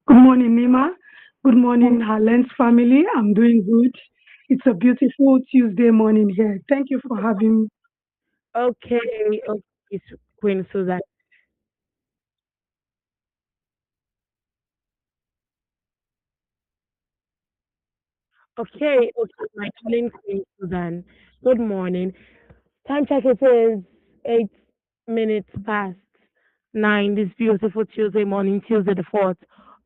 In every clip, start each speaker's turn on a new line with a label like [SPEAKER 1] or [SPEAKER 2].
[SPEAKER 1] Good morning, Nima. Good morning, HerLens family. I'm doing good. It's a beautiful Tuesday morning here. Thank you for having me.
[SPEAKER 2] Okay, okay, Queen Susan. Okay, my darling Queen Susan. Good morning. Time check it is 8 minutes past 9 this beautiful Tuesday morning, Tuesday the 4th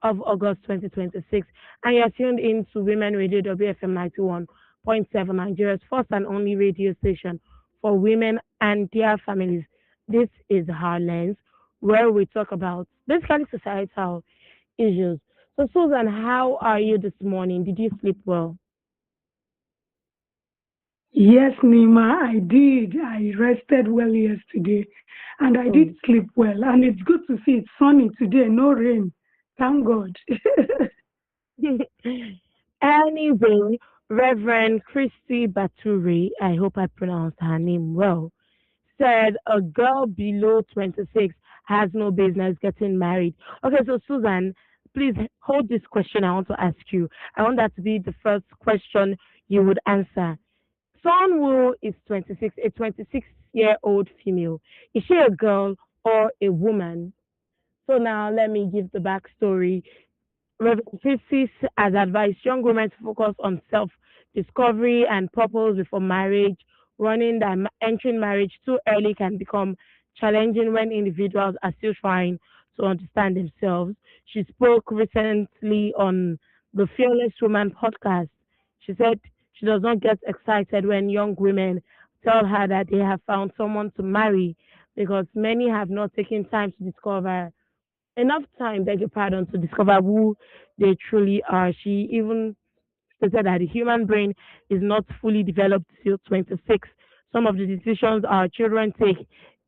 [SPEAKER 2] of August 2026. And you're tuned in to Women Radio WFM 91.7, Nigeria's first and only radio station for women and their families. This is Her Lens, where we talk about basically societal issues. So, Susan, how are you this morning? Did you sleep well?
[SPEAKER 1] Yes, Nima, I did. I rested well yesterday and I did
[SPEAKER 2] Hmm.
[SPEAKER 1] sleep well. And it's good to see it's sunny today, no rain. Thank God.
[SPEAKER 2] Anyway, Reverend Christy Baturi, I hope I pronounced her name well, said a girl below 26 has no business getting married. Okay, so Susan, please hold this question I want to ask you. I want that to be the first question you would answer. Someone who is 26, a 26-year-old female, is she a girl or a woman? So now let me give the backstory. Reverend Francis has advised young women to focus on self discovery and purpose before marriage, warning that entering marriage too early can become challenging when individuals are still trying to understand themselves. She spoke recently on the Fearless Woman podcast. She said she does not get excited when young women tell her that they have found someone to marry because many have not taken time to discover enough time, beg your pardon, to discover who they truly are. She even stated that the human brain is not fully developed till 26. Some of the decisions our children take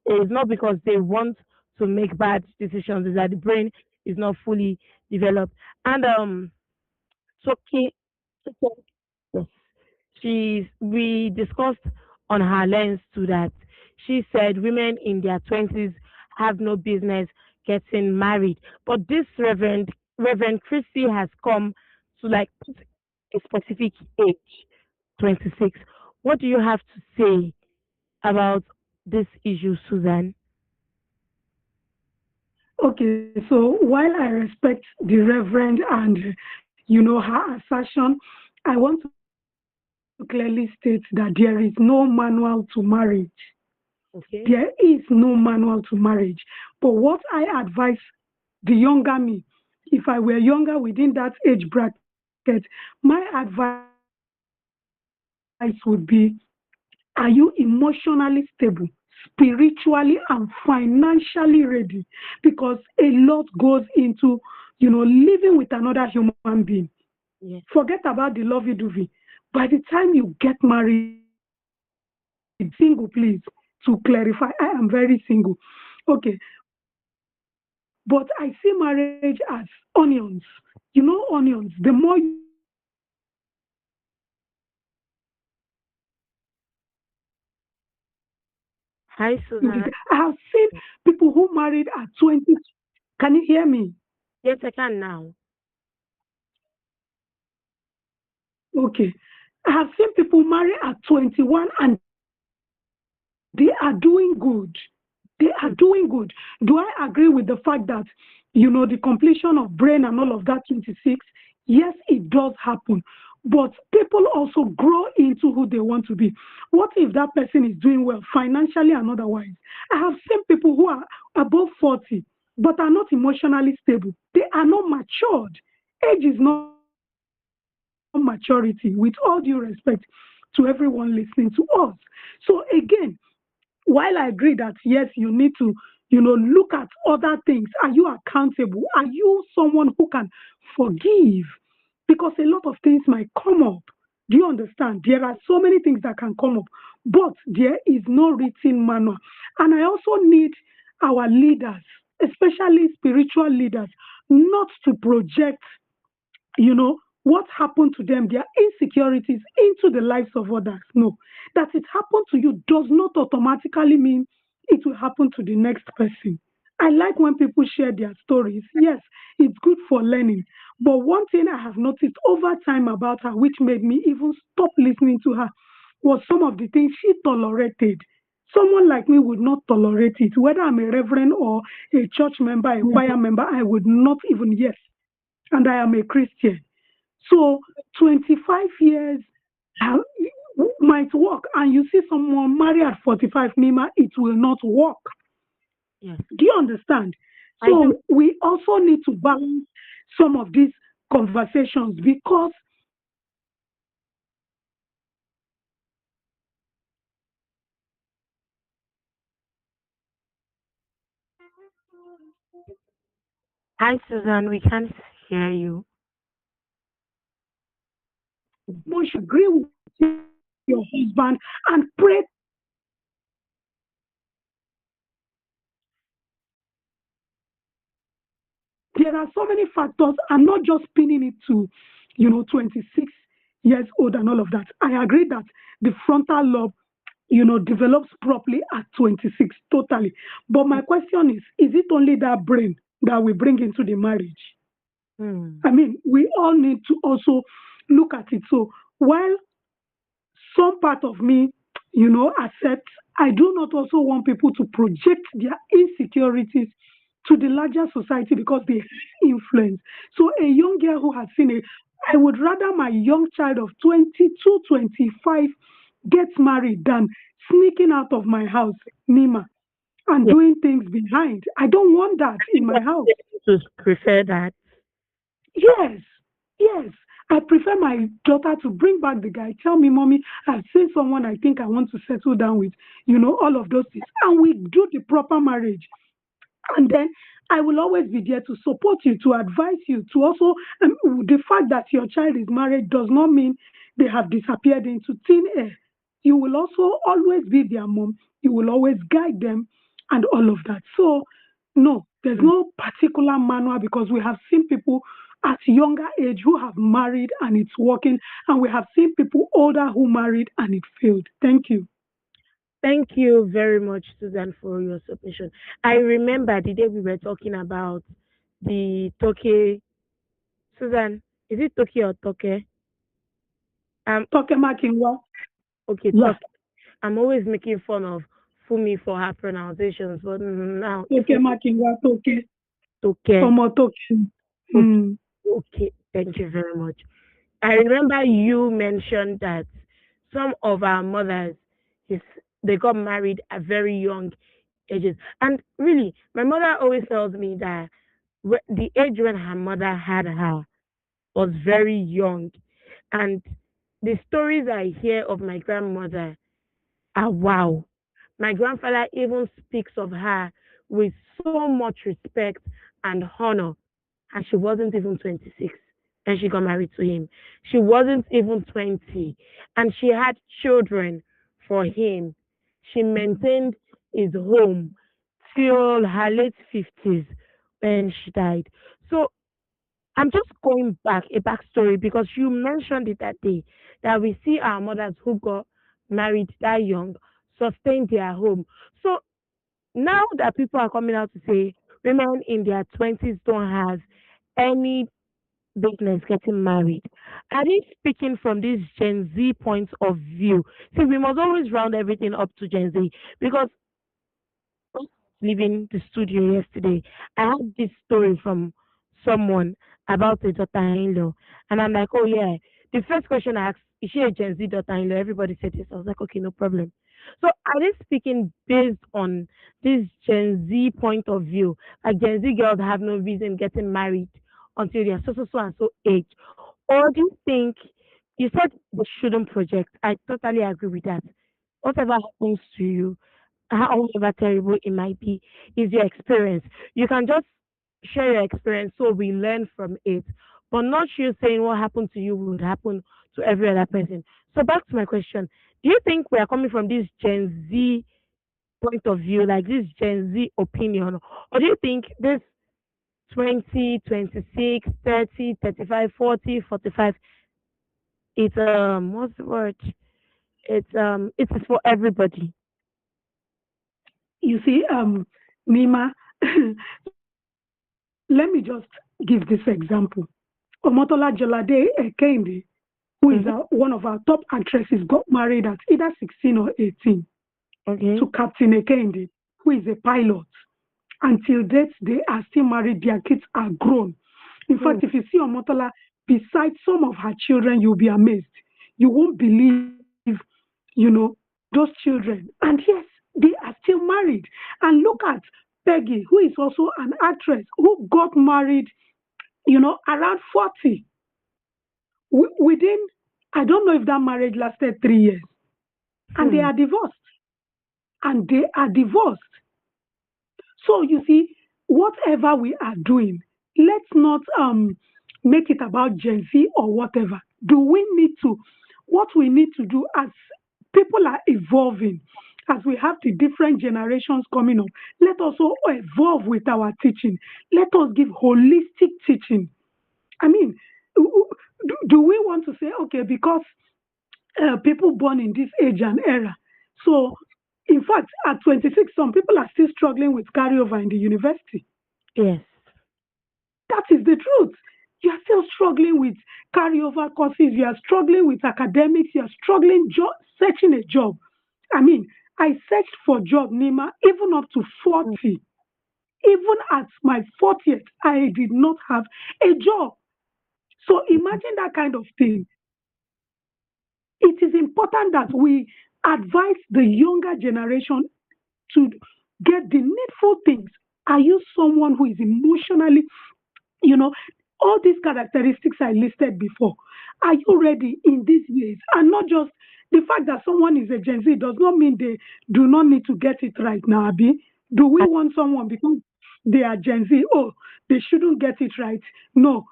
[SPEAKER 2] is not because they want to make bad decisions, is that the brain is not fully developed. And Toki, yes, we discussed on her lens too that she said women in their 20s have no business getting married. But this Reverend Christy has come to like put a specific age, 26. What do you have to say about this issue, Susan?
[SPEAKER 1] Okay, so while I respect the Reverend and her assertion, I want to clearly state that there is no manual to marriage. There
[SPEAKER 2] Okay.
[SPEAKER 1] is no manual to marriage. But what I advise the younger me, if I were younger within that age bracket, my advice would be, are you emotionally stable, spiritually and financially ready? Because a lot goes into, living with another human being. Forget about the lovey dovey.
[SPEAKER 2] Yes.
[SPEAKER 1] By the time you get married, single, please, to clarify, I am very single. Okay, but I see marriage as onions. Onions, the more you cook it, the more you get to know the person. And as you get to know the person, you get to know their character. You get to know their values.
[SPEAKER 2] Hi,
[SPEAKER 1] I
[SPEAKER 2] Susan.
[SPEAKER 1] have seen people who married at 20. Can you hear me?
[SPEAKER 2] Yes, I can now.
[SPEAKER 1] Okay. I have seen people marry at 21 and they are doing good. They are doing good. Do I agree with the fact that, the completion of brain and all of that 26? Yes, it does happen. But people also grow into who they want to be. What if that person is doing well financially and otherwise? I have seen people who are above 40 but are not emotionally stable. They are not matured. Age is not maturity, with all due respect to everyone listening to us. So, again, while I agree that yes, you need to, look at other things. Are you accountable? Are you someone who can forgive? Because a lot of things might come up. Do you understand? There are so many things that can come up, but there is no written manual. And I also need our leaders, especially spiritual leaders, not to project what happened to them, their insecurities into the lives of others. No, that it happened to you does not automatically mean it will happen to the next person. I like when people share their stories. Yes, It's good for learning. But one thing I have noticed over time about her, which made me even stop listening to her, was some of the things she tolerated. Someone like me would not tolerate it. Whether I'm a reverend or a church member, a choir member, I would not even, yes. And I am a Christian. So 25 years uh, might work. And you see someone marry at 45, Nima, it will not work.
[SPEAKER 2] Yes,
[SPEAKER 1] Do you understand?
[SPEAKER 2] I do.
[SPEAKER 1] So we also need to balance some of these conversations because
[SPEAKER 2] Hi, Susan. We can't hear you.
[SPEAKER 1] you should agree with your husband and pray. There are so many factors. I'm not just pinning it to, 26 years old and all of that. I agree that the frontal lobe, develops properly at 26, totally. But my question is it only that brain that we bring into the marriage?
[SPEAKER 2] Hmm.
[SPEAKER 1] I mean, we all need to also look at it. So while some part of me, accepts, I do not also want people to project their insecurities to the larger society because they have influence. So a young girl who has seen it, I would rather my young child of 22, 25 gets married than sneaking out of my house, Nima, and
[SPEAKER 2] Yeah,
[SPEAKER 1] doing things behind. I don't want that in my house.
[SPEAKER 2] to prefer that.
[SPEAKER 1] Yes, yes. I prefer my daughter to bring back the guy, tell me, Mommy, I've seen someone I think I want to settle down with, all of those things. And we do the proper marriage. And then I will always be there to support you, to advise you, to also, the fact that your child is married does not mean they have disappeared into thin air. You will also always be their mom. You will always guide them and all of that. So, no, there's
[SPEAKER 2] Hmm.
[SPEAKER 1] no particular manual because we have seen people at younger age who have married and it's working, and we have seen people older who married and it failed. Thank you.
[SPEAKER 2] Thank you very much, Susan, for your submission. I remember the day we were talking about the Toke. Susan, is it Toke or Toke?
[SPEAKER 1] Tokema Kingwa.
[SPEAKER 2] Okay,
[SPEAKER 1] Yeah.
[SPEAKER 2] Toke. I'm always making fun of Fumi for her pronunciations, but now if we
[SPEAKER 1] Tokema Kingwa, Toke.
[SPEAKER 2] Toke,
[SPEAKER 1] Omo Toke.
[SPEAKER 2] okay,
[SPEAKER 1] Hmm.
[SPEAKER 2] okay, thank you very much. I remember you mentioned that some of our mothers, is, they got married at very young ages. And really, my mother always tells me that the age when her mother had her was very young. And the stories I hear of my grandmother are wow. My grandfather even speaks of her with so much respect and honor, and she wasn't even 26 and she got married to him. She wasn't even 20 and she had children for him. She maintained his home till her late 50s when she died. So I'm just going back, a backstory, because you mentioned it that day that we see our mothers who got married that young sustain their home. So now that people are coming out to say women in their 20s don't have any business getting married, are they speaking from this Gen Z point of view? See, we must always round everything up to Gen Z because leaving the studio yesterday, I had this story from someone about a daughter-in-law, and I'm like, oh yeah. The first question I asked, is she a Gen Z daughter-in-law? Everybody said yes. I was like, okay, no problem. So are they speaking based on this Gen Z point of view? Like Gen Z girls have no reason getting married until they're so and so age, or do you think you said they shouldn't project? I totally agree with that. Whatever happens to you, however terrible it might be, is your experience. You can just share your experience so we learn from it, but not you saying what happened to you would happen to every other person. So back to my question. Do you think we are coming from this Gen Z point of view, like this Gen Z opinion, or do you think this 20, 26, 30, 35, 40, 45? It's what's the word? It is for everybody.
[SPEAKER 1] You see, Nima, let me just give this example. Omotola Jolade Ekende, who is
[SPEAKER 2] Mm-hmm.
[SPEAKER 1] one of our top actresses, got married at either 16 or 18
[SPEAKER 2] Okay.
[SPEAKER 1] to Captain Ekende, who is a pilot. Until date, they are still married. Their kids are grown. In
[SPEAKER 2] Hmm.
[SPEAKER 1] fact, if you see Omotola beside some of her children, you'll be amazed. You won't believe, you know, those children. And yes, they are still married. And look at Peggy, who is also an actress who got married, around 40. Within, I don't know if that marriage lasted 3 years. And they
[SPEAKER 2] Hmm.
[SPEAKER 1] are divorced. And they are divorced. So you see, whatever we are doing, let's not make it about Gen Z or whatever. Do we need to? What we need to do as people are evolving, as we have the different generations coming up, let us also evolve with our teaching. Let us give holistic teaching. I mean, do we want to say, okay, because people born in this age and era. So, in fact, at 26, some people are still struggling with carryover in the university.
[SPEAKER 2] Yes.
[SPEAKER 1] That is the truth. You are still struggling with carryover courses. You are struggling with academics. You are struggling searching a job. I mean, I searched for job, Nima, even up to
[SPEAKER 2] Hmm.
[SPEAKER 1] 40. Even at my 40th, I did not have a job. So imagine that kind of thing. It is important that we advise the younger generation to get the needful things. Are you someone who is emotionally, you know, all these characteristics I listed before? Are you ready in these ways? And not just the fact that someone is a Gen Z does not mean they do not need to get it right now, Abby. Do we want someone because they are Gen Z? Oh, they shouldn't get it right. No,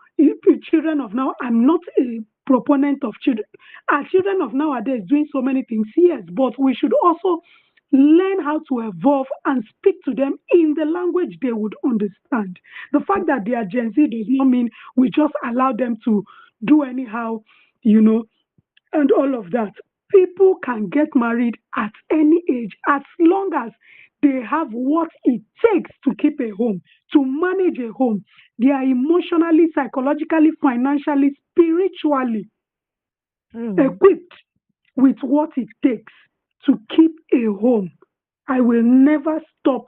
[SPEAKER 1] children of now, I'm not a proponent of children. Are children of nowadays doing so many things? Yes, but we should also learn how to evolve and speak to them in the language they would understand. The fact that they are Gen Z does not mean we just allow them to do anyhow, you know, and all of that. People can get married at any age as long as they have what it takes to keep a home, to manage a home. They are emotionally, psychologically, financially, spiritually
[SPEAKER 2] Hmm.
[SPEAKER 1] equipped with what it takes to keep a home. I will never stop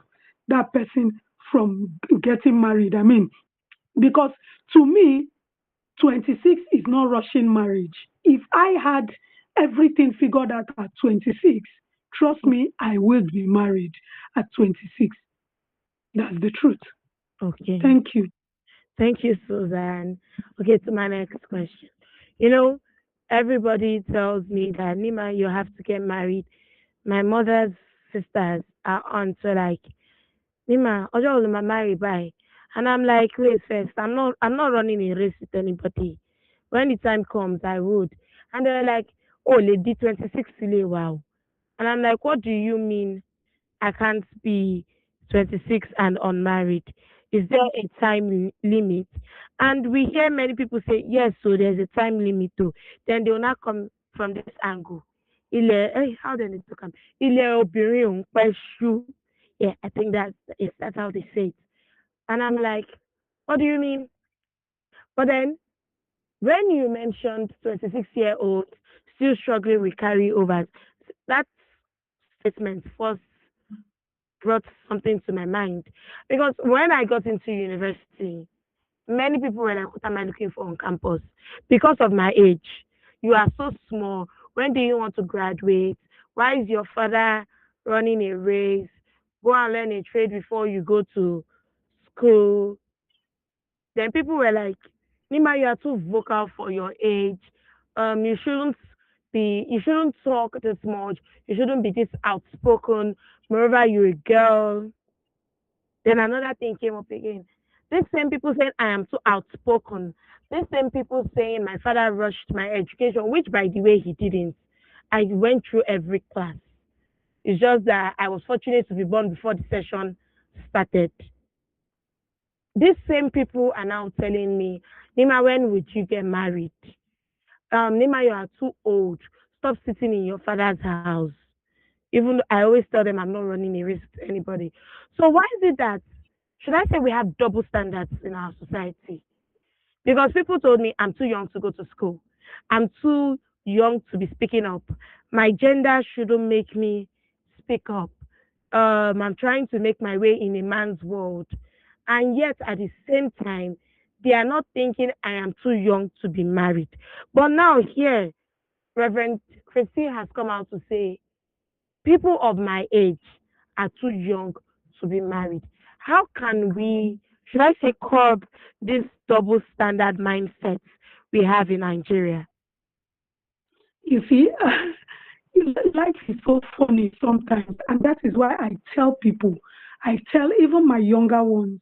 [SPEAKER 1] that person from getting married. I mean, because to me, 26 is not rushing marriage. If I had everything figured out at 26, trust me, I will be married at 26. That's the truth.
[SPEAKER 2] Okay.
[SPEAKER 1] Thank you.
[SPEAKER 2] Thank you, Susan. Okay, to my next question. You know, everybody tells me that Nima, you have to get married. My mother's sisters are on to like Nima, Ojo will marry by. And I'm like, wait first, I'm not running a race with anybody. When the time comes I would. And they're like, oh lady 26 wow. And I'm like, what do you mean I can't be 26 and unmarried? Is there a time limit? And we hear many people say, yes, so there's a time limit too. Then they will not come from this angle. How do they talk? Ilé obìnrin ò ń pẹ́ ṣú. Yeah, I think that's how they say it. And I'm like, what do you mean? But then when you mentioned 26-year-old still struggling with carryovers, that statement first brought something to my mind. Because when I got into university, many people were like, what am I looking for on campus? Because of my age. You are so small. When do you want to graduate? Why is your father running a race? Go and learn a trade before you go to school. Then people were like, Nima, you are too vocal for your age. You shouldn't talk this much. You shouldn't be this outspoken. Moreover, you're a girl. Then another thing came up again. These same people saying I am too outspoken. These same people saying my father rushed my education, which by the way he didn't. I went through every class. It's just that I was fortunate to be born before the session started. These same people are now telling me, Nima, when would you get married? Nima, you are too old. Stop sitting in your father's house. Even though I always tell them I'm not running a risk to anybody. So why is it that should I say we have double standards in our society? Because people told me I'm too young to go to school. I'm too young to be speaking up. My gender shouldn't make me speak up. I'm trying to make my way in a man's world. And yet, at the same time, they are not thinking I am too young to be married. But now, here, Reverend Christy has come out to say people of my age are too young to be married. How can we, should I say, curb this double standard mindset we have in Nigeria?
[SPEAKER 1] You see, life is so funny sometimes, and that is why I tell people, I tell even my younger ones,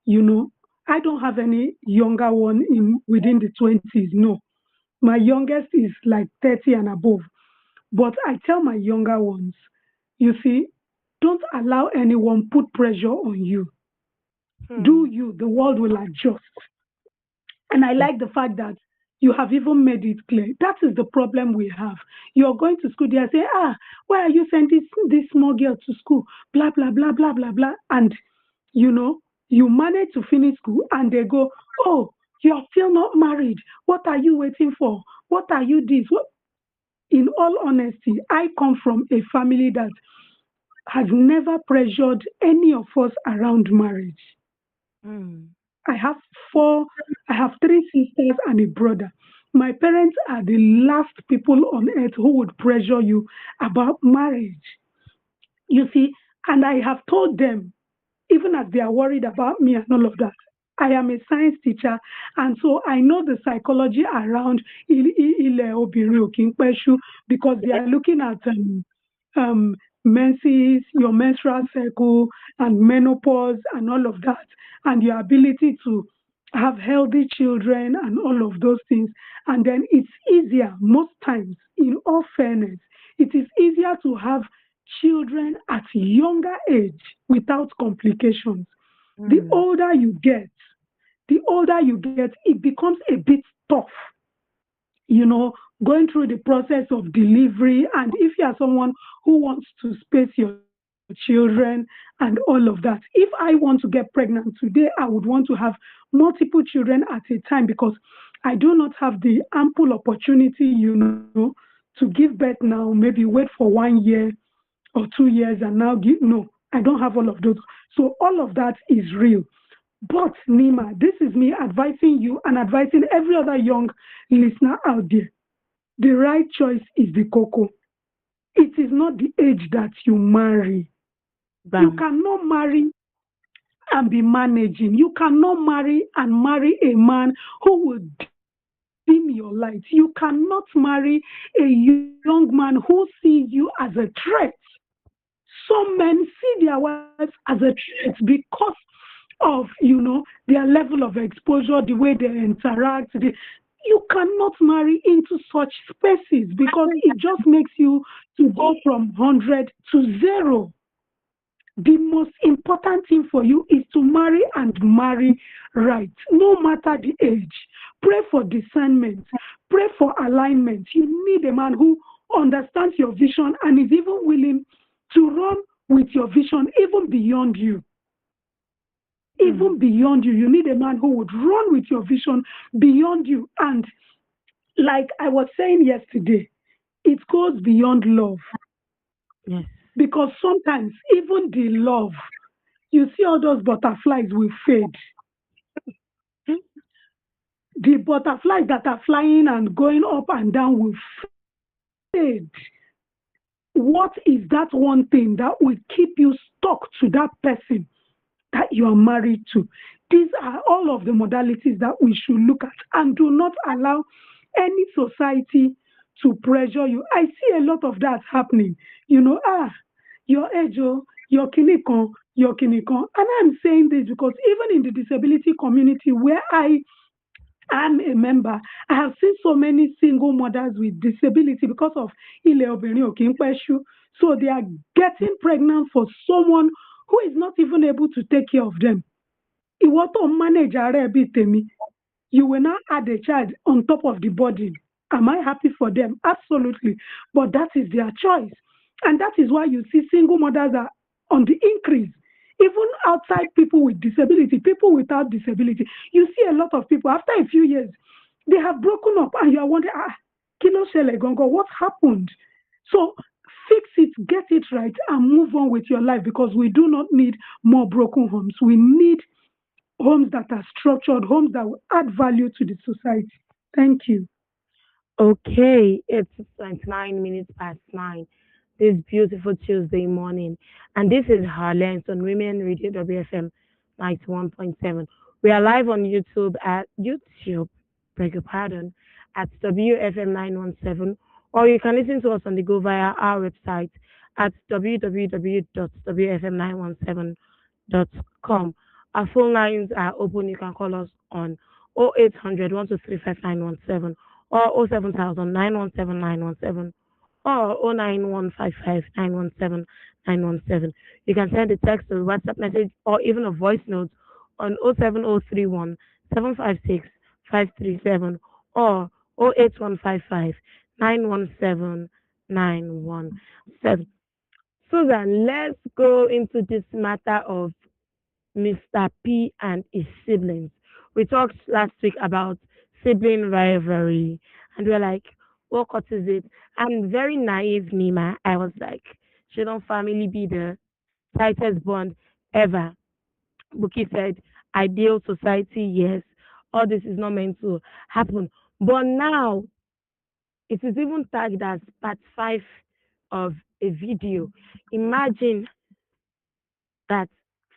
[SPEAKER 1] you know, I don't have any younger one in within the 20s. No, my youngest is like 30 and above. But I tell my younger ones, you see, don't allow anyone put pressure on you. Do
[SPEAKER 2] Hmm.
[SPEAKER 1] you, the world will adjust. And I
[SPEAKER 2] Yes.
[SPEAKER 1] like the fact that you have even made it clear. That is the problem we have. You're going to school, they say, why are you sending this small girl to school? Blah, blah, blah, blah, blah, blah. And, you know, you manage to finish school and they go, oh, you're still not married. What are you waiting for? What are you this? What? In all honesty, I come from a family that has never pressured any of us around marriage.
[SPEAKER 2] Hmm.
[SPEAKER 1] I have four, I have three sisters and a brother. My parents are the last people on earth who would pressure you about marriage. You see, and I have told them, even as they are worried about me and all of that. I am a science teacher, and so I know the psychology around ile obìnrin ò kí ń pẹ́ ṣú because they are looking at um, menses, your menstrual cycle, and menopause, and all of that, and your ability to have healthy children, and all of those things. And then it's easier, most times, in all fairness, it is easier to have children at younger age without complications. The
[SPEAKER 2] Hmm.
[SPEAKER 1] older you get, it becomes a bit tough, you know, going through the process of delivery. And if you are someone who wants to space your children and all of that, if I want to get pregnant today, I would want to have multiple children at a time because I do not have the ample opportunity, to give birth now, maybe wait for 1 year or 2 years and now give. No, I don't have all of those. So all of that is real. But Nima, this is me advising you and advising every other young listener out there. The right choice is the cocoa. It is not the age that you marry. You
[SPEAKER 2] Bam.
[SPEAKER 1] cannot marry and be managing. You cannot marry and marry a man who will dim your light. You cannot marry a young man who sees you as a threat. Some men see their wives as a threat because of their level of exposure, the way they interact. You cannot marry into such spaces because it just makes you to go from 100 to zero. The most important thing for you is to marry and marry right, no matter the age. Pray for discernment, pray for alignment. You need a man who understands your vision and is even willing to run with your vision even beyond you.
[SPEAKER 2] Hmm.
[SPEAKER 1] Even beyond you. You need a man who would run with your vision beyond you. And like I was saying yesterday, it goes beyond love
[SPEAKER 2] Yes.
[SPEAKER 1] because sometimes even the love, you see all those butterflies will fade.
[SPEAKER 2] Hmm.
[SPEAKER 1] The butterflies that are flying and going up and down will fade. What is that one thing that will keep you stuck to that person that you are married to? These are all of the modalities that we should look at and do not allow any society to pressure you. I see a lot of that happening. Your age, oh, your kinikon, your kinikon. And I'm saying this because even in the disability community where I'm a member, I have seen so many single mothers with disability because of ile obìnrin ò kí ń pẹ́ ṣú. So they are getting pregnant for someone who is not even able to take care of them. Ìwọ tó ń manage ara ẹ bíi tèmi, you will now add a child on top of the burden. Am I happy for them? Absolutely. But that is their choice. And that is why you see single mothers are on the increase. even outside people with disability, people without disability. You see a lot of people after a few years, they have broken up, and you are wondering, kilo shele gongo, what happened? So fix it, get it right, and move on with your life because we do not need more broken homes. We need homes that are structured, homes that will add value to the society. Thank you.
[SPEAKER 2] Okay, it's 29 minutes past 9 this beautiful Tuesday morning. And this is HerLens on Women Radio WFM 91.7. We are live on YouTube, beg your pardon, at WFM 917. Or you can listen to us on the go via our website at www.wfm917.com. Our phone lines are open. You can call us on 0800 or 07000 or 09155 You can send a text or WhatsApp message or even a voice note on 07031 756 537 or 08155 Susan, let's go into this matter of Mr. P and his siblings. We talked last week about sibling rivalry, and we're like, what cut is it? I'm very naive, Nima. I was like, shouldn't family be the tightest bond ever? Buki said, ideal society, yes. All this is not meant to happen. But now it is even tagged as part 5 of a video. Imagine that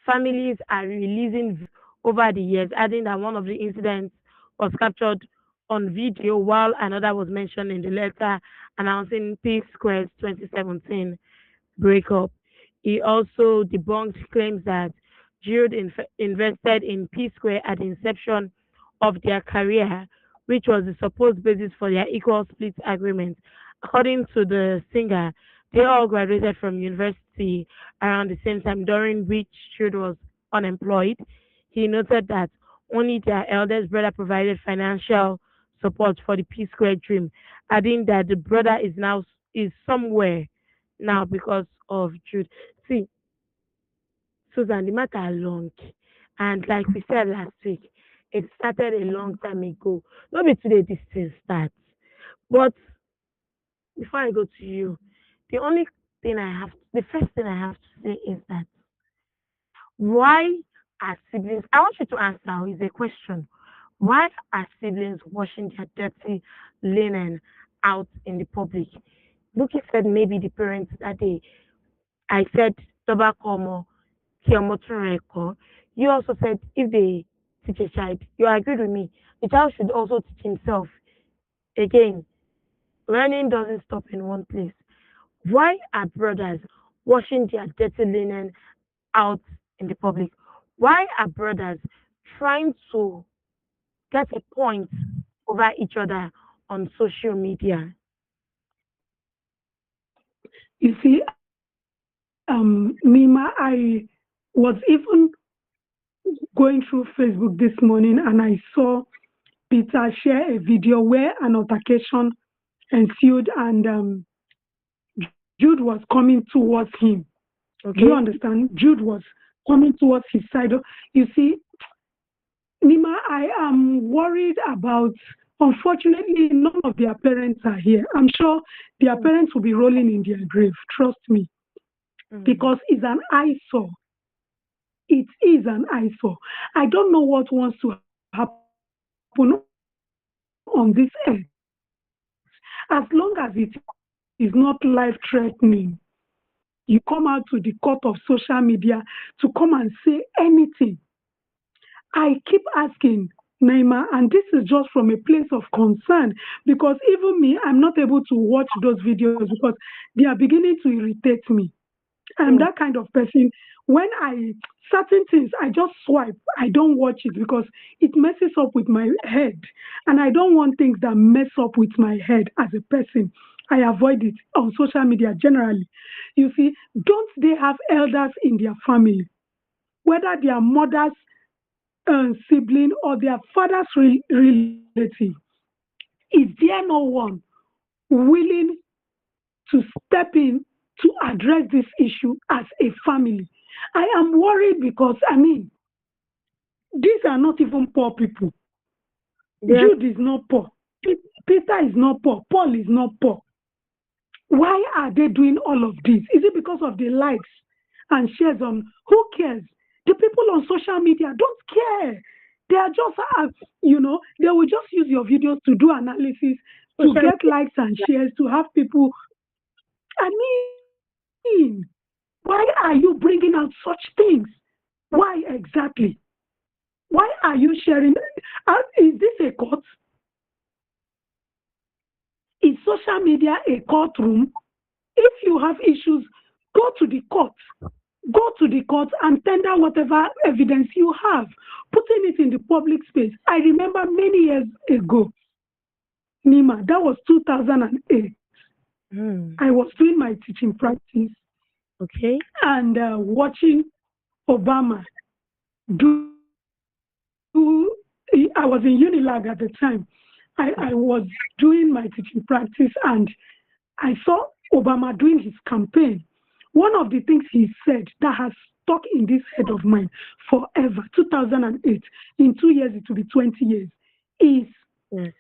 [SPEAKER 2] families are releasing over the years, adding that one of the incidents was captured on video while another was mentioned in the letter announcing Peace Square's 2017 breakup. He also debunked claims that Jude invested in P Square at the inception of their career, which was the supposed basis for their equal split agreement. According to the singer, they all graduated from university around the same time, during which Jude was unemployed. He noted that only their eldest brother provided financial support for the P Square dream, adding that the brother is somewhere now because of Jude. See, Susan, the matter long, and like we said last week, it started a long time ago. Not be today this thing starts. But before I go to you, the first thing I have to say is that why are siblings? I want you to answer. Is a question. Why are siblings washing their dirty linen out in the public? Buki said maybe the parents that day. I said tobacco Kiyomoto. You also said if they teach a child, you agreed with me. The child should also teach himself. Again, learning doesn't stop in one place. Why are brothers washing their dirty linen out in the public? Why are brothers trying to get a point over each other on social media?
[SPEAKER 1] You see, Nima, I was even going through Facebook this morning and I saw Peter share a video where an altercation ensued and Jude was coming towards him. Do you
[SPEAKER 2] Okay?
[SPEAKER 1] understand? Jude was coming towards his side. You see, Nima, I am worried about, unfortunately, none of their parents are here. I'm sure their
[SPEAKER 2] Mm,
[SPEAKER 1] parents will be rolling in their grave, trust me,
[SPEAKER 2] mm,
[SPEAKER 1] because it's an eyesore. It is an eyesore. I don't know what wants to happen on this earth. As long as it is not life threatening, you come out to the court of social media to come and say anything. I keep asking, Naima, and this is just from a place of concern because even me, I'm not able to watch those videos because they are beginning to irritate me. I'm that kind of person. When
[SPEAKER 2] mm,
[SPEAKER 1] certain things I just swipe, I don't watch it because it messes up with my head, and I don't want things that mess up with my head as a person. I avoid it on social media generally. You see, don't they have elders in their family, whether they are mother's sibling or their father's relative? Is there no one willing to step in to address this issue as a family? I am worried because these are not even poor people.
[SPEAKER 2] Yeah,
[SPEAKER 1] Jude is not poor. Peter is not poor. Paul is not poor. Why are they doing all of this? Is it because of the likes and shares on? Who cares? The people on social media don't care. They are just, they will just use your videos to do analysis, to
[SPEAKER 2] social
[SPEAKER 1] get likes and shares, to have people. I mean, why are you bringing out such things? Why exactly? Why are you sharing? Is this a court? Is social media a courtroom? If you have issues, go to the court. Go to the court and tender whatever evidence you have, putting it in the public space. I remember many years ago, Nima, that was 2008.
[SPEAKER 2] mm,
[SPEAKER 1] I was doing my teaching practice
[SPEAKER 2] okay.
[SPEAKER 1] and watching Obama do. I was in Unilag at the time. I was doing my teaching practice and I saw Obama doing his campaign. One of the things he said that has stuck in this head of mine forever, 2008, in 2 years it will be 20 years, is
[SPEAKER 2] Yes.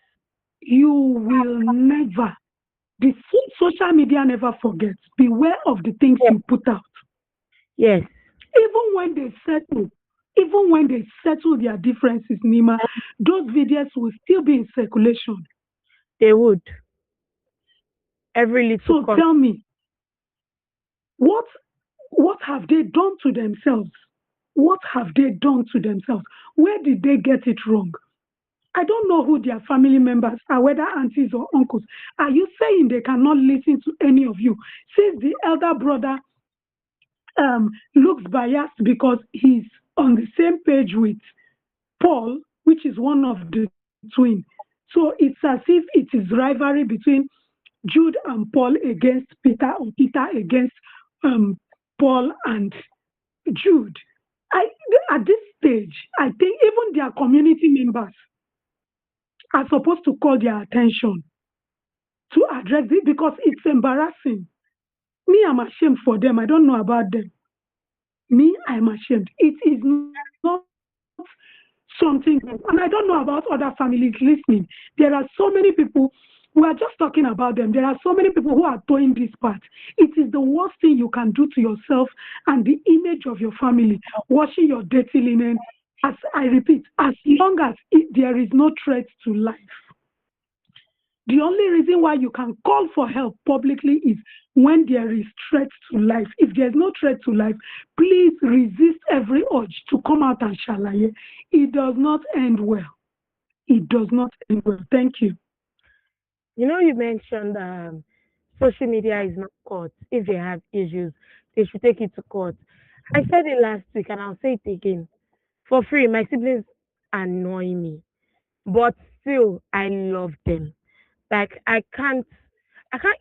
[SPEAKER 1] you will never, the social media never forgets. Beware of the things
[SPEAKER 2] Yes.
[SPEAKER 1] you put out.
[SPEAKER 2] Yes.
[SPEAKER 1] Even when they settle, even when they settle their differences, Nima, those videos will still be in circulation.
[SPEAKER 2] They would. Every little
[SPEAKER 1] So
[SPEAKER 2] comment.
[SPEAKER 1] tell me, what what have they done to themselves? What have they done to themselves? Where did they get it wrong? I don't know who their family members are, whether aunties or uncles. Are you saying they cannot listen to any of you? Since the elder brother looks biased because he's on the same page with Paul, which is one of the twin. So it's as if it is rivalry between Jude and Paul against Peter, or Peter against um, Paul and Jude. I, at this stage, I think even their community members are supposed to call their attention to address it because it's embarrassing. Me, I'm ashamed for them. I don't know about them. Me, I'm ashamed. It is not something good. And I don't know about other families listening. There are so many people, we are just talking about them. There are so many people who are doing this part. It is the worst thing you can do to yourself and the image of your family, washing your dirty linen. As I repeat, as long as there is no threat to life. The only reason why you can call for help publicly is when there is threat to life. If there's no threat to life, please resist every urge to come out and shalaye. It does not end well. It does not end well. Thank you.
[SPEAKER 2] You mentioned social media is not court. If they have issues, they should take it to court. I said it last week and I'll say it again. For free, my siblings annoy me, but still, I love them. Like I can't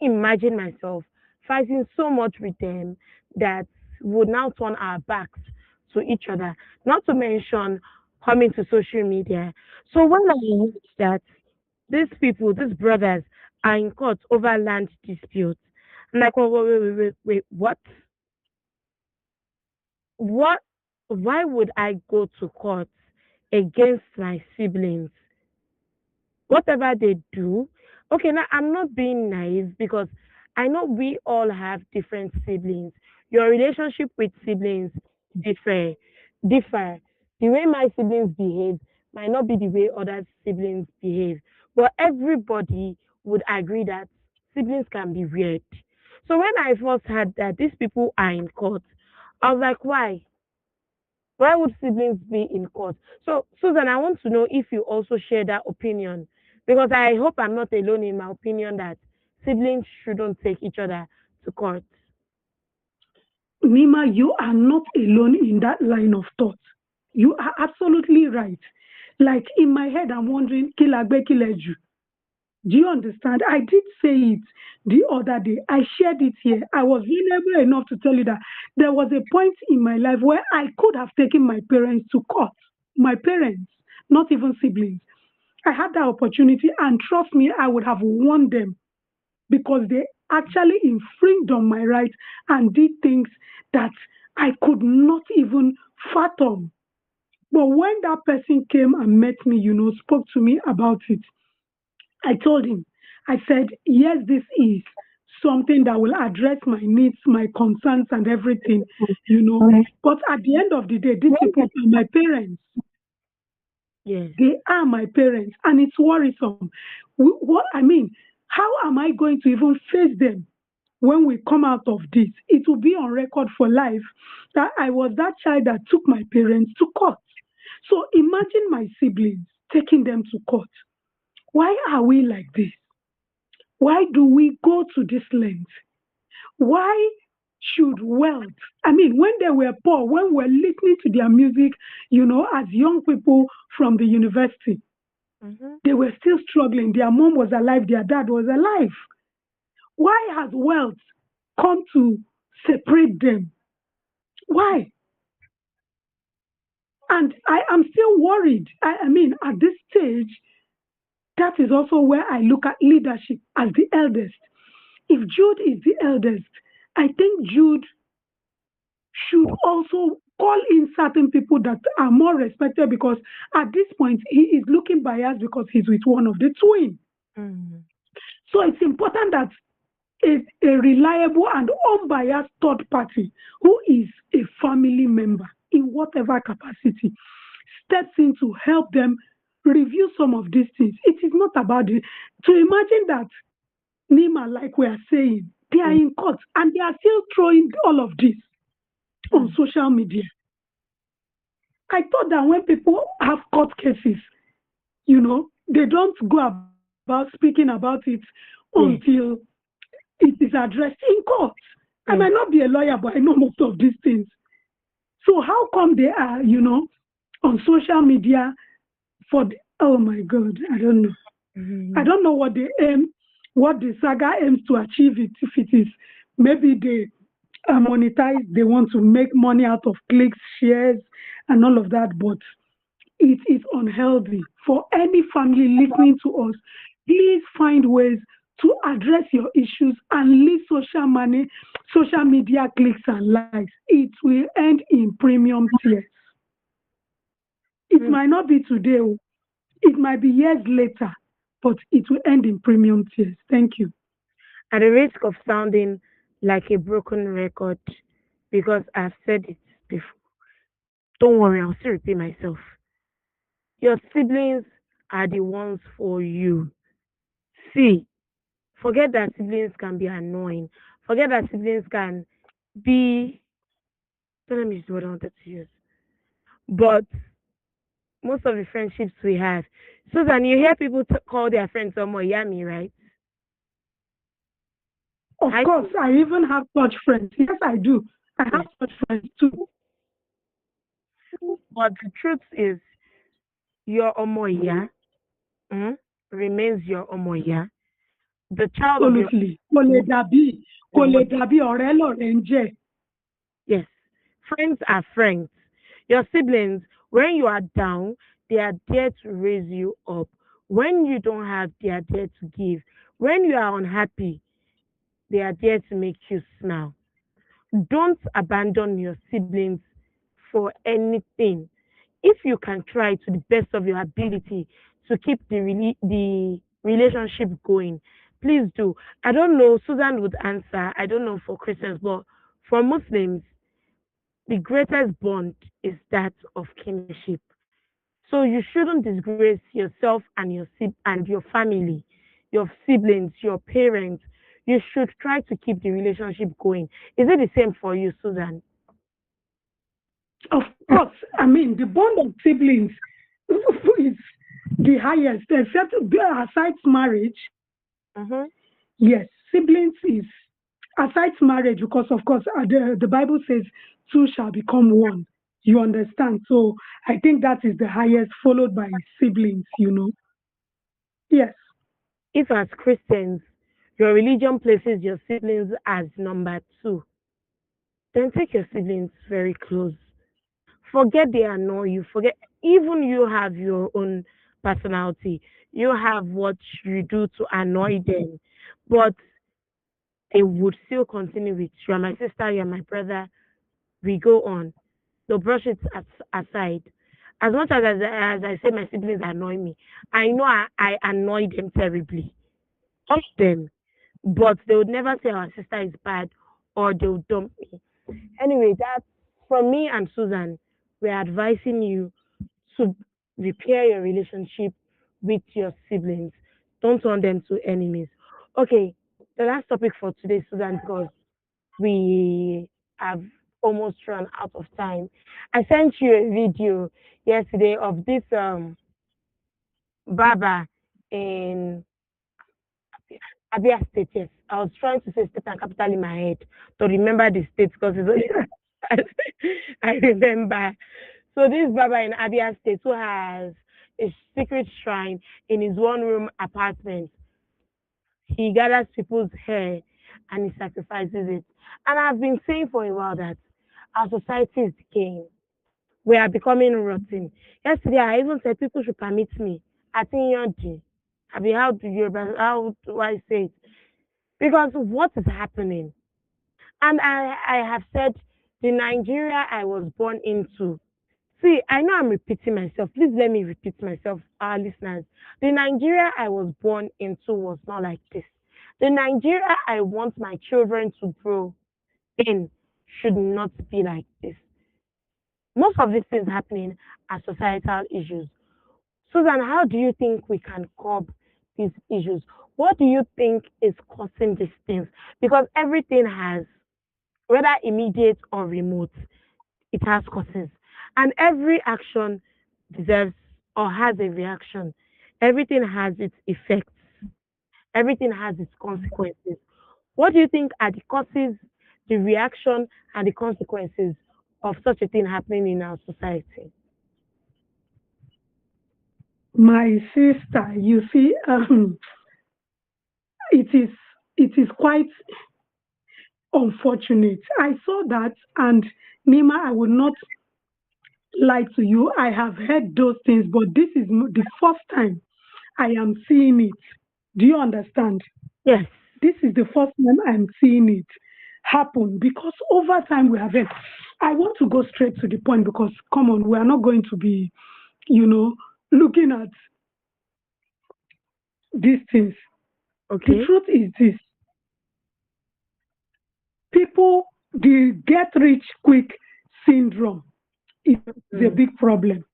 [SPEAKER 2] imagine myself fighting so much with them that would now turn our backs to each other. Not to mention coming to social media. So when I heard that these people, these brothers, are in court over land disputes, I'm like, wait, what? What? Why would I go to court against my siblings? Whatever they do. Okay, now I'm not being naive because I know we all have different siblings. Your relationship with siblings differ. Differ. The way my siblings behave might not be the way other siblings behave. But everybody would agree that siblings can be weird. So when I first heard that these people are in court, I was like, why? Why would siblings be in court? So, Susan, I want to know if you also share that opinion because I hope I'm not alone in my opinion that siblings shouldn't take each other to court.
[SPEAKER 1] Nima, you are not alone in that line of thought. You are absolutely right. Like in my head, I'm wondering, Kilagbe Kileju. Do you understand? I did say it the other day. I shared it here. I was vulnerable enough to tell you that there was a point in my life where I could have taken my parents to court. My parents, not even siblings. I had that opportunity, and trust me, I would have won them because they actually infringed on my rights and did things that I could not even fathom. But when that person came and met me, spoke to me about it, I told him, I said, yes, this is something that will address my needs, my concerns, and everything, you know.
[SPEAKER 2] Yes.
[SPEAKER 1] But at the end of the day, these people are my parents.
[SPEAKER 2] Yes.
[SPEAKER 1] They are my parents, and it's worrisome. What I mean, how am I going to even face them when we come out of this? It will be on record for life that I was that child that took my parents to court. So imagine my siblings taking them to court. Why are we like this? Why do we go to this length? Why should wealth? I mean, when they were poor, when we were listening to their music, as young people from the university,
[SPEAKER 2] Mm-hmm.
[SPEAKER 1] they were still struggling. Their mom was alive, their dad was alive. Why has wealth come to separate them? Why? And I am still worried. I mean, at this stage, that is also where I look at leadership as the eldest. If Jude is the eldest, I think Jude should also call in certain people that are more respected because at this point he is looking biased because he's with one of the twins.
[SPEAKER 2] Mm-hmm.
[SPEAKER 1] So it's important that a reliable and unbiased third party who is a family member in whatever capacity steps in to help them review some of these things. It is not about it. To imagine that Nima, like we are saying, they are in court and they are still throwing all of this on
[SPEAKER 2] Mm.
[SPEAKER 1] social media. I thought that when people have court cases, they don't go about speaking about it until
[SPEAKER 2] Yes.
[SPEAKER 1] it is addressed in court. I might
[SPEAKER 2] Yes.
[SPEAKER 1] not be a lawyer, but I know most of these things. So how come they are, on social media for oh my God, I don't know. I
[SPEAKER 2] Mm-hmm.
[SPEAKER 1] don't know what the saga aims to achieve it. If it is maybe they monetize, they want to make money out of clicks, shares, and all of that. But it is unhealthy for any family listening to us. Please find ways to address your issues and leave social media clicks and likes. It will end in premium tears. It
[SPEAKER 2] Mm.
[SPEAKER 1] might not be today, oh, it might be years later, but it will end in premium tears. Thank you.
[SPEAKER 2] At the risk of sounding like a broken record, because I've said it before, don't worry, I'll still repeat myself. Your siblings are the ones for you. See, forget that siblings can be annoying. Forget that siblings can be, don't let me use the word I wanted to use. But most of the friendships we have, Susan, you hear people call their friends Omo Yami, right?
[SPEAKER 1] Of
[SPEAKER 2] I
[SPEAKER 1] course, I even have such friends. Yes, I do. I have
[SPEAKER 2] yes.
[SPEAKER 1] such friends too.
[SPEAKER 2] But the truth is, your Omoya mm, remains your Omoya. The child of your
[SPEAKER 1] Absolutely. Kò lè dàbí kò
[SPEAKER 2] your
[SPEAKER 1] lè
[SPEAKER 2] mother.
[SPEAKER 1] dàbí ọ̀rẹ́ lọ̀rẹ́ ń jẹ́.
[SPEAKER 2] Yes, friends are friends. Your siblings, when you are down, they are there to raise you up. When you don't have, they are there to give. When you are unhappy, they are there to make you smile. Don't abandon your siblings for anything. If you can try to the best of your ability to keep the relationship going, please do. I don't know, Susan would answer. I don't know for Christians, but for Muslims, the greatest bond is that of kinship. So you shouldn't disgrace yourself and and your family, your siblings, your parents. You should try to keep the relationship going. Is it the same for you, Susan?
[SPEAKER 1] Of course, I mean the bond of siblings is the highest, except aside marriage.
[SPEAKER 2] Mm-hmm.
[SPEAKER 1] Yes, siblings is aside marriage because of course the Bible says two shall become one. You understand? So I think that is the highest, followed by siblings. Yes,
[SPEAKER 2] If, as Christians, your religion places your siblings as number two, then take your siblings very close. Forget they annoy you. Forget, even you have your own personality. You have what you do to annoy them. But they would still continue with you are my sister, you're my brother. we go on. They'll brush it aside. As much as I say my siblings annoy me, I know I annoy them terribly. All of them. But they would never say our sister is bad or they'll dump me. Anyway, that's from me and Susan. We're advising you to repair your relationship with your siblings. Don't turn them to enemies. Okay, the last topic for today, Susan, because we have almost run out of time. I sent you a video yesterday of this barber in Abia State. Yes, I was trying to say state and capital in my head to remember the state because it's only I remember. So this barber in Abia State who has a secret shrine in his one room apartment. He gathers people's hair and he sacrifices it. And I've been saying for a while that our society is decaying. We are becoming rotten. Yesterday, I even said people should permit me. I think you're I mean, how do I say it? Because what is happening? And I have said the Nigeria I was born into. See, I know I'm repeating myself. Please let me repeat myself, our listeners. The Nigeria I was born into was not like this. The Nigeria I want my children to grow in should not be like this. Most of these things happening are societal issues. Susan, how do you think we can curb these issues? What do you think is causing these things? Because everything has, whether immediate or remote, it has causes. And every action deserves or has a reaction. Everything has its effects. Everything has its consequences. What do you think are the causes, the reaction, and the consequences of such a thing happening in our society?
[SPEAKER 1] My sister, you see, it is quite unfortunate. I saw that, and Nima, I will not lie to you. I have heard those things, but this is the first time I am seeing it. Do you understand?
[SPEAKER 2] Yes.
[SPEAKER 1] This is the first time I'm seeing it happen because over time we have heard. I want to go straight to the point because, come on, we are not going to be, you know, looking at these things. The
[SPEAKER 2] Okay.
[SPEAKER 1] truth is this: people, the get rich quick syndrome is a big
[SPEAKER 2] Mm.
[SPEAKER 1] problem.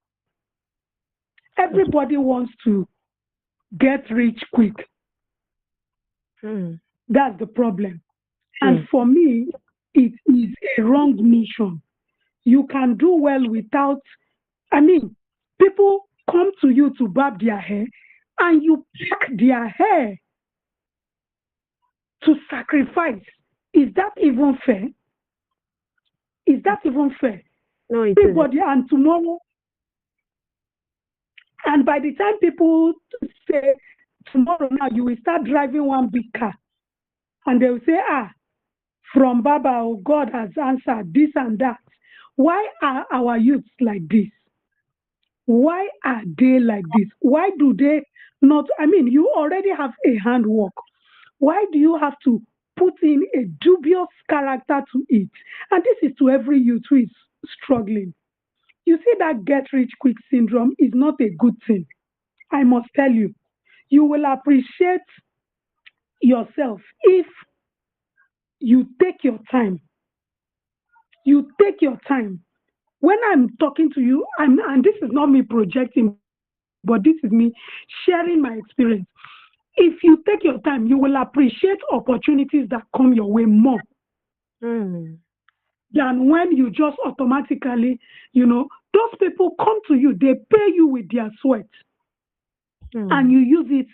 [SPEAKER 2] Okay.
[SPEAKER 1] Everybody wants to get rich quick.
[SPEAKER 2] Mm.
[SPEAKER 1] That's the problem. And
[SPEAKER 2] Yes.
[SPEAKER 1] for me, it is a wrong mission. You can do well without, I mean, people come to you to barb their hair and you pick their hair to sacrifice. Is that even fair? Is that even fair?
[SPEAKER 2] No, it isn't.
[SPEAKER 1] Everybody, and tomorrow, and by the time people say tomorrow now, you will start driving one big car and they will say, ah, from Baba, oh, God has answered this and that. Why are our youths like this? Why are they like this? Why do they not? I mean, you already have a handwork. Why do you have to put in a dubious character to it? And this is to every youth who is struggling. You see, that get rich quick syndrome is not a good thing. I must tell you, you will appreciate yourself if you take your time. You take your time. When I'm talking to you, and this is not me projecting, but this is me sharing my experience. If you take your time, you will appreciate opportunities that come your way more
[SPEAKER 2] Mm.
[SPEAKER 1] than when you just automatically, those people come to you, they pay you with their sweat, and
[SPEAKER 2] Mm.
[SPEAKER 1] you use it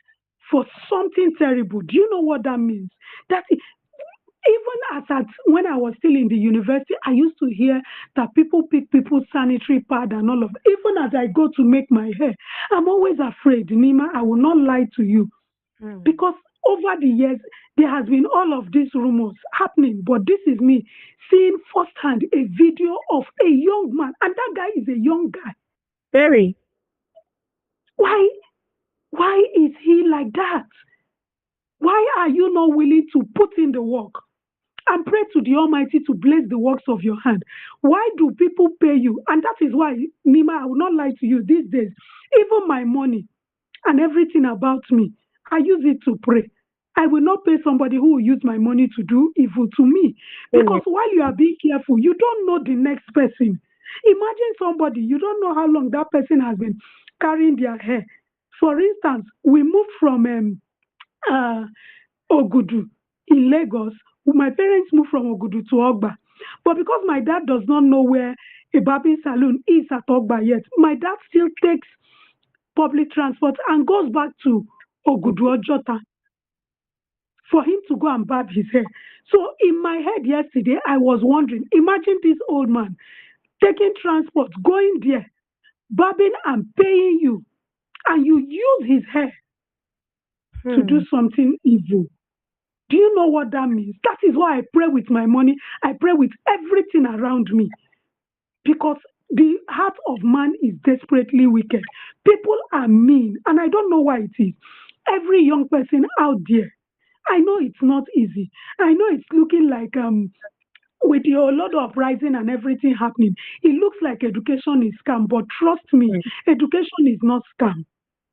[SPEAKER 1] for something terrible. Do you know what that means? That even when I was still in the university, I used to hear that people pick people's sanitary pad and all of that. Even as I go to make my hair, I'm always afraid, Nima, I will not lie to you.
[SPEAKER 2] Mm.
[SPEAKER 1] Because over the years, there has been all of these rumors happening. But this is me seeing firsthand a video of a young man, and that guy is a young guy.
[SPEAKER 2] Very.
[SPEAKER 1] Why? Why is he like that? Why are you not willing to put in the work? and pray to the Almighty to bless the works of your hand. Why do people pay you? And that is why, Nima, I will not lie to you these days, even my money and everything about me, I use it to pray. I will not pay somebody who will use my money to do evil to me.
[SPEAKER 2] Amen.
[SPEAKER 1] Because while you are being careful, you don't know the next person. Imagine somebody, you don't know how long that person has been carrying their hair. For instance, we moved from uh, Ogudu in Lagos. My parents moved from Ogudu to Ogba. But because my dad does not know where a barbing salon is at Ogba yet, my dad still takes public transport and goes back to Ogudu Ojota for him to go and barb his hair. So in my head yesterday, I was wondering, imagine this old man taking transport, going there, barbing and paying you, and you use his hair to do
[SPEAKER 2] Hmm.
[SPEAKER 1] something evil. Do you know what that means? That is why I pray with my money. I pray with everything around me because the heart of man is desperately wicked. People are mean, and I don't know why it is. Every young person out there, I know it's not easy. I know it's looking like with the whole lot of rising and everything happening, it looks like education is scam. But trust me,
[SPEAKER 2] Hmm.
[SPEAKER 1] education is not scam.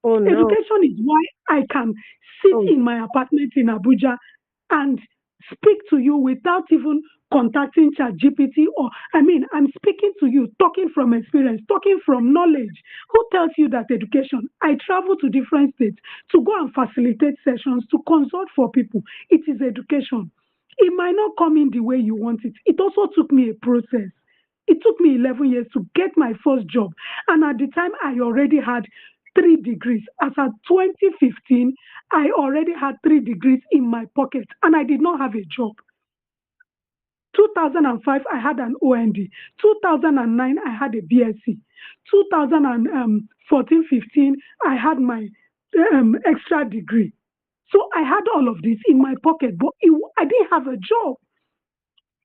[SPEAKER 2] Oh no.
[SPEAKER 1] Education is why I can sit
[SPEAKER 2] Oh,
[SPEAKER 1] in my apartment in Abuja and speak to you without even contacting ChatGPT or I mean I'm speaking to you, talking from experience, talking from knowledge. Who tells you that education? I travel to different states to go and facilitate sessions, to consult for people. It is education. It might not come in the way you want it. It also took me a process. It took me 11 years to get my first job. And at the time, I already had 3 degrees. As at 2015, I already had 3 degrees in my pocket and I did not have a job. 2005, I had an OND. 2009, I had a BSc. 2014, 15, I had my extra degree. So I had all of this in my pocket, but I didn't have a job.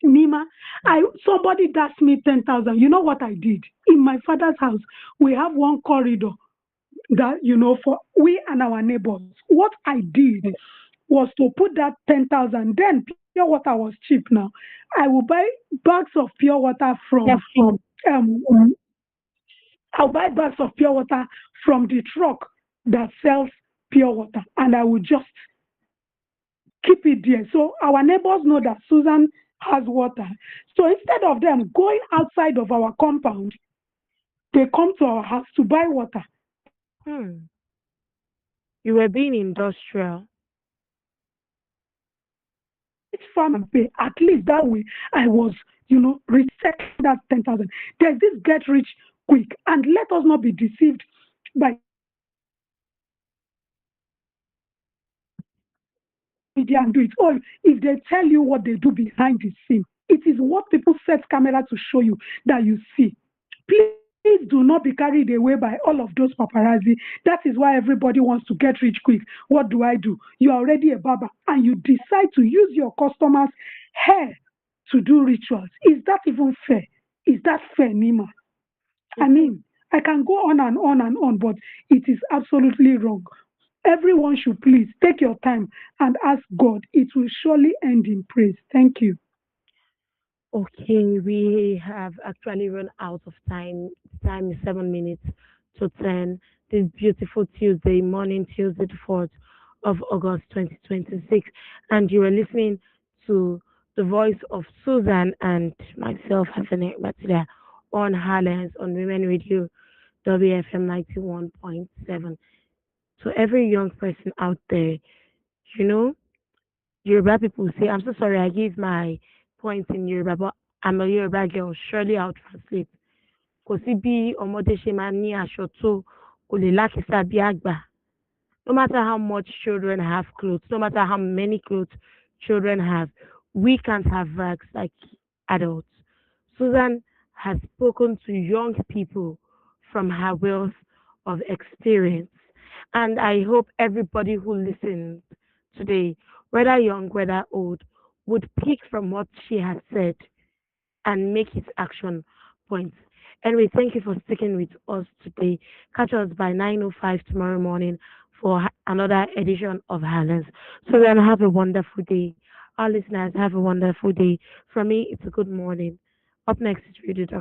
[SPEAKER 1] Nima, I somebody dashed me 10,000. You know what I did? In my father's house, we have one corridor that for we and our neighbors. What I did was to put that 10,000. Then pure water was cheap now. I will buy bags of pure water
[SPEAKER 2] yeah,
[SPEAKER 1] from
[SPEAKER 2] from
[SPEAKER 1] um I'll buy bags of pure water from the truck that sells pure water and I will just keep it there. So our neighbors know that Susan has water. So instead of them going outside of our compound, they come to our house to buy water.
[SPEAKER 2] hmm. You were being industrial.
[SPEAKER 1] Each farmer pay at least that way. I was, resetting that 10,000. There's this get rich quick, and let us not be deceived by media and do it. Or if they tell you what they do behind the scene, it is what people set camera to show you that you see. Please do not be carried away by all of those paparazzi. That is why everybody wants to get rich quick. What do I do? You are already a barber and you decide to use your customers' hair to do rituals. Is that even fair? Is that fair, Nima? I
[SPEAKER 2] Mhm.
[SPEAKER 1] mean, I can go on and on and on, but it is absolutely wrong. Everyone should please take your time and ask God. It will surely end in praise. Thank you.
[SPEAKER 2] Okay, we have actually run out of time. The time is 7 minutes to 10. This beautiful Tuesday morning, Tuesday the 4th of August 2026. And you are listening to the voice of Susan and myself, Hafene Batida, on HerLens on Women Radio, WFM 91.7. To every young person out there, you know, Yoruba people say, I'm so sorry, I gave my point in Yoruba, but I'm a Yoruba girl. Surely I'll translate. Kò sí bí ọmọdé ṣe máa ní aṣọ tó kò lè lákìísà bí àgbà. No matter how much children have clothes, no matter how many clothes children have, we can't have rags like adults. Susan has spoken to young people from her wealth of experience. And I hope everybody who listens today, whether young, whether old, would pick from what she has said and make it action points. Anyway, thank you for sticking with us today. Catch us by 9:05 tomorrow morning for another edition of Highlands. So then have a wonderful day. Our listeners have a wonderful day. From me, it's a good morning. Up next is Radio